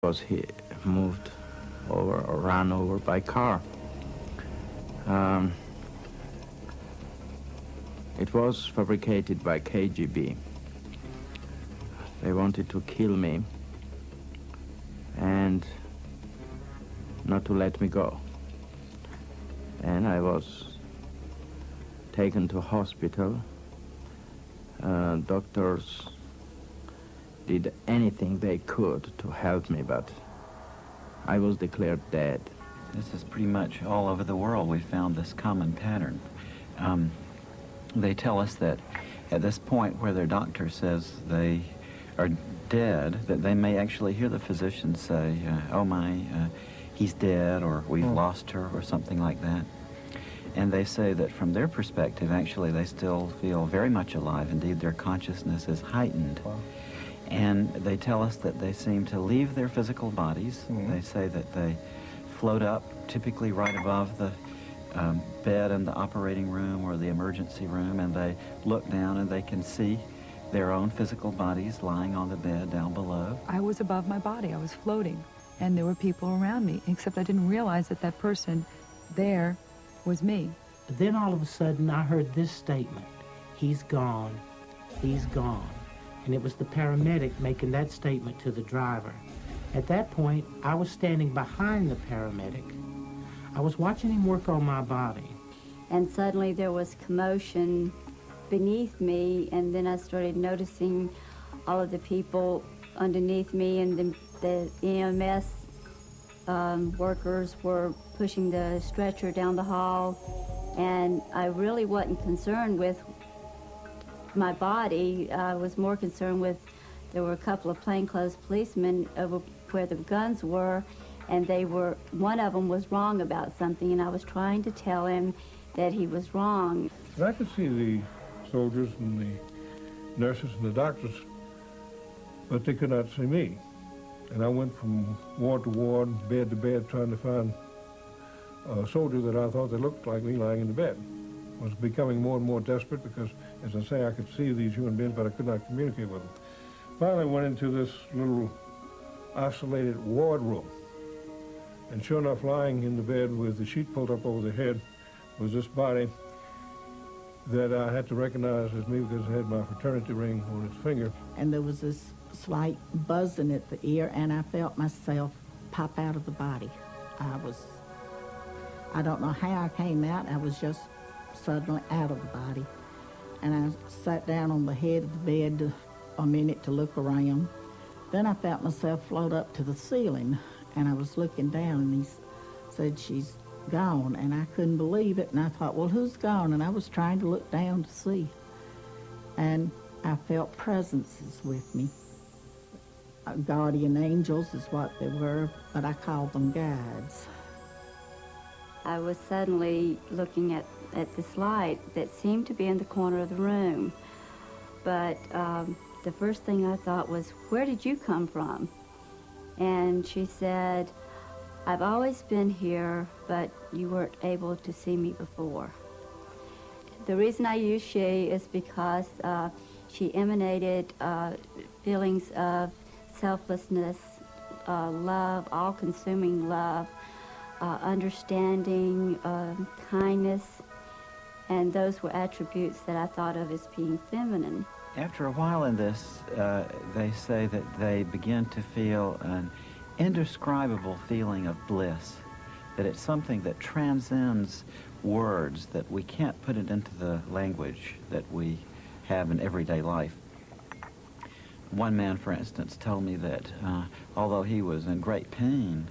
Was he moved over or ran over by car. It was fabricated by KGB. They wanted to kill me and not to let me go. And I was taken to hospital. Doctors did anything they could to help me, but I was declared dead. This is pretty much all over the world. We found this common pattern. They tell us that at this point where their doctor says they are dead, that they may actually hear the physician say, oh my, he's dead, or we've lost her, or something like that. And they say that from their perspective, actually, they still feel very much alive. Indeed, their consciousness is heightened. Wow. And they tell us that they seem to leave their physical bodies. They say that they float up, typically right above the bed in the operating room or the emergency room, and they look down and they can see their own physical bodies lying on the bed down below. I was above my body. I was floating, and there were people around me, except I didn't realize that that person there was me. Then all of a sudden I heard this statement, he's gone, he's gone. And it was the paramedic making that statement to the driver. At that point, I was standing behind the paramedic. I was watching him work on my body. And suddenly there was commotion beneath me, and then I started noticing all of the people underneath me, and the EMS workers were pushing the stretcher down the hall, and I really wasn't concerned with my body. I was more concerned with, there were a couple of plainclothes policemen over where the guns were, and one of them was wrong about something, and I was trying to tell him that he was wrong. And I could see the soldiers and the nurses and the doctors, but they could not see me. And I went from ward to ward, bed to bed, trying to find a soldier that I thought that looked like me lying in the bed. I was becoming more and more desperate because, as I say, I could see these human beings, but I could not communicate with them. Finally, I went into this little isolated ward room. And sure enough, lying in the bed with the sheet pulled up over the head was this body that I had to recognize as me because it had my fraternity ring on its finger. And there was this slight buzzing at the ear, and I felt myself pop out of the body. I don't know how I came out. I was just suddenly out of the body. And I sat down on the head of the bed a minute to look around. Then I felt myself float up to the ceiling, and I was looking down, and he said, she's gone, and I couldn't believe it, and I thought, well, who's gone? And I was trying to look down to see, and I felt presences with me. Guardian angels is what they were, but I called them guides. I was suddenly looking at this light that seemed to be in the corner of the room, but the first thing I thought was, where did you come from? And she said, I've always been here, but you weren't able to see me before. The reason I use she is because she emanated feelings of selflessness, love, all-consuming love, understanding, kindness, and those were attributes that I thought of as being feminine. After a while in this, they say that they begin to feel an indescribable feeling of bliss, that it's something that transcends words, that we can't put it into the language that we have in everyday life. One man, for instance, told me that although he was in great pain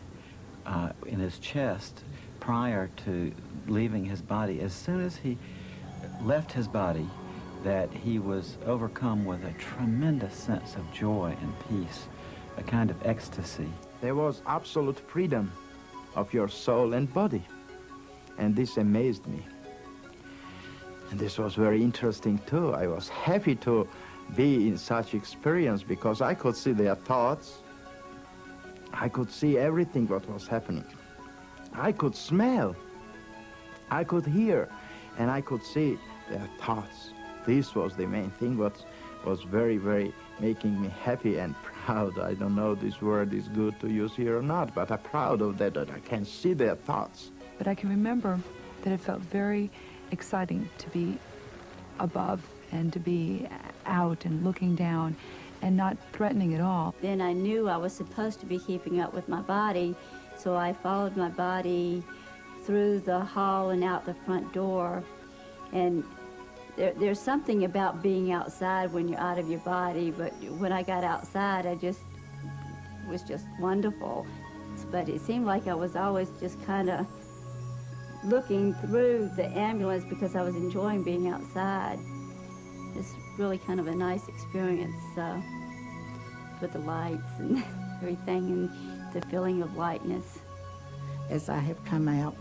in his chest prior to leaving his body, as soon as he left his body, that he was overcome with a tremendous sense of joy and peace, a kind of ecstasy. There was absolute freedom of your soul and body, and this amazed me. And this was very interesting too. I was happy to be in such experience because I could see their thoughts. I could see everything what was happening. I could smell, I could hear, and I could see their thoughts. This was the main thing what was very, very making me happy and proud. I don't know if this word is good to use here or not, but I'm proud of that I can see their thoughts. But I can remember that it felt very exciting to be above and to be out and looking down and not threatening at all. Then I knew I was supposed to be keeping up with my body, so I followed my body through the hall and out the front door. And there's something about being outside when you're out of your body, but when I got outside, it was just wonderful. But it seemed like I was always just kind of looking through the ambulance because I was enjoying being outside. It's really kind of a nice experience with the lights and everything and the feeling of lightness. As I have come out,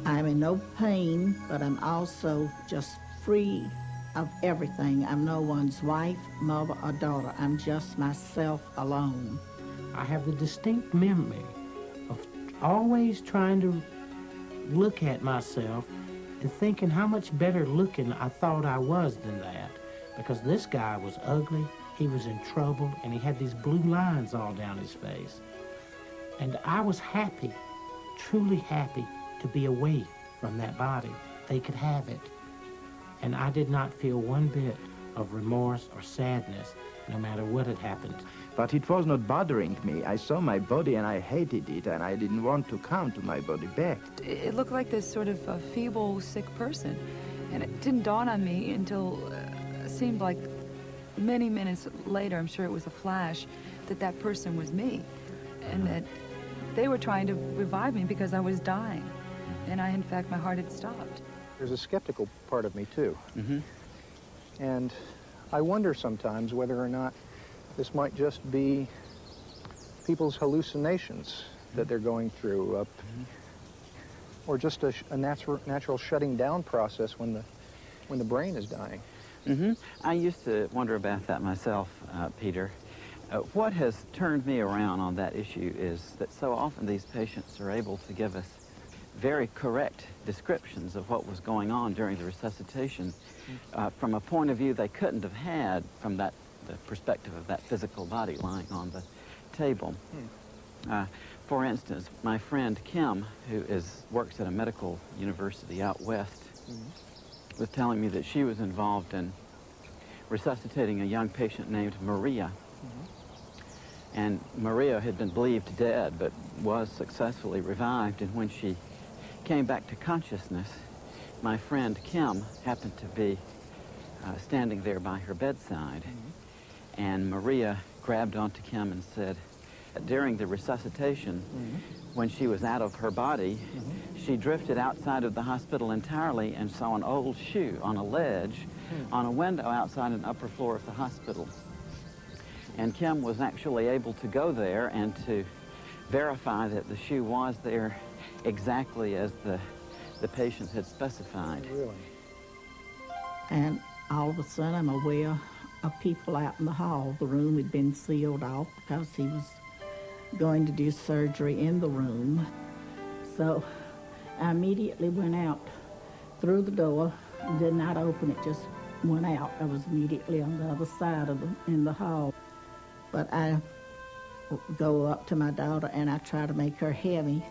I'm in no pain, but I'm also just free of everything. I'm no one's wife, mother, or daughter. I'm just myself alone. I have the distinct memory of always trying to look at myself and thinking how much better looking I thought I was than that. Because this guy was ugly, he was in trouble, and he had these blue lines all down his face. And I was happy, truly happy, to be away from that body. They could have it. And I did not feel one bit of remorse or sadness, no matter what had happened. But it was not bothering me. I saw my body and I hated it, and I didn't want to come to my body back. It looked like this sort of feeble, sick person. And it didn't dawn on me until it seemed like many minutes later, I'm sure it was a flash, that that person was me. And that they were trying to revive me because I was dying. And in fact, my heart had stopped. There's a skeptical part of me, too. Mm-hmm. And I wonder sometimes whether or not this might just be people's hallucinations that they're going through, or just a natural shutting down process when the brain is dying. Mm-hmm. I used to wonder about that myself, Peter. What has turned me around on that issue is that so often these patients are able to give us very correct descriptions of what was going on during the resuscitation from a point of view they couldn't have had from the perspective of that physical body lying on the table. For instance, my friend Kim, who works at a medical university out west, was telling me that she was involved in resuscitating a young patient named Maria. And Maria had been believed dead, but was successfully revived. And when she came back to consciousness, my friend Kim happened to be standing there by her bedside. And Maria grabbed onto Kim and said, during the resuscitation, when she was out of her body, she drifted outside of the hospital entirely and saw an old shoe on a ledge on a window outside an upper floor of the hospital. And Kim was actually able to go there and to verify that the shoe was there exactly as the patient had specified. Really? And all of a sudden, I'm aware of people out in the hall. The room had been sealed off because he was going to do surgery in the room. So I immediately went out through the door, did not open it, just went out. I was immediately on the other side of in the hall. But I go up to my daughter and I try to make her hear me.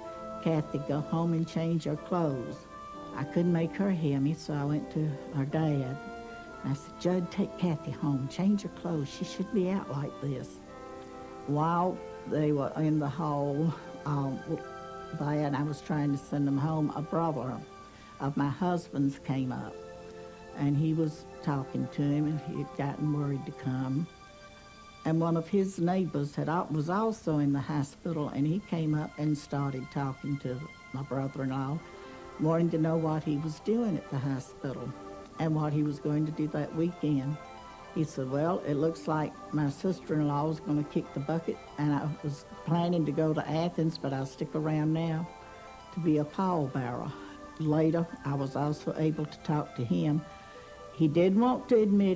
Kathy, go home and change your clothes. I couldn't make her hear me, so I went to her dad. And I said, Judd, take Kathy home, change her clothes. She shouldn't be out like this. While they were in the hall, and I was trying to send them home, a brother of my husband's came up. And he was talking to him, and he had gotten worried to come. And one of his neighbors was also in the hospital, and he came up and started talking to my brother-in-law, wanting to know what he was doing at the hospital and what he was going to do that weekend. He said, well, it looks like my sister-in-law was going to kick the bucket, and I was planning to go to Athens, but I'll stick around now to be a pallbearer. Later, I was also able to talk to him. He did want to admit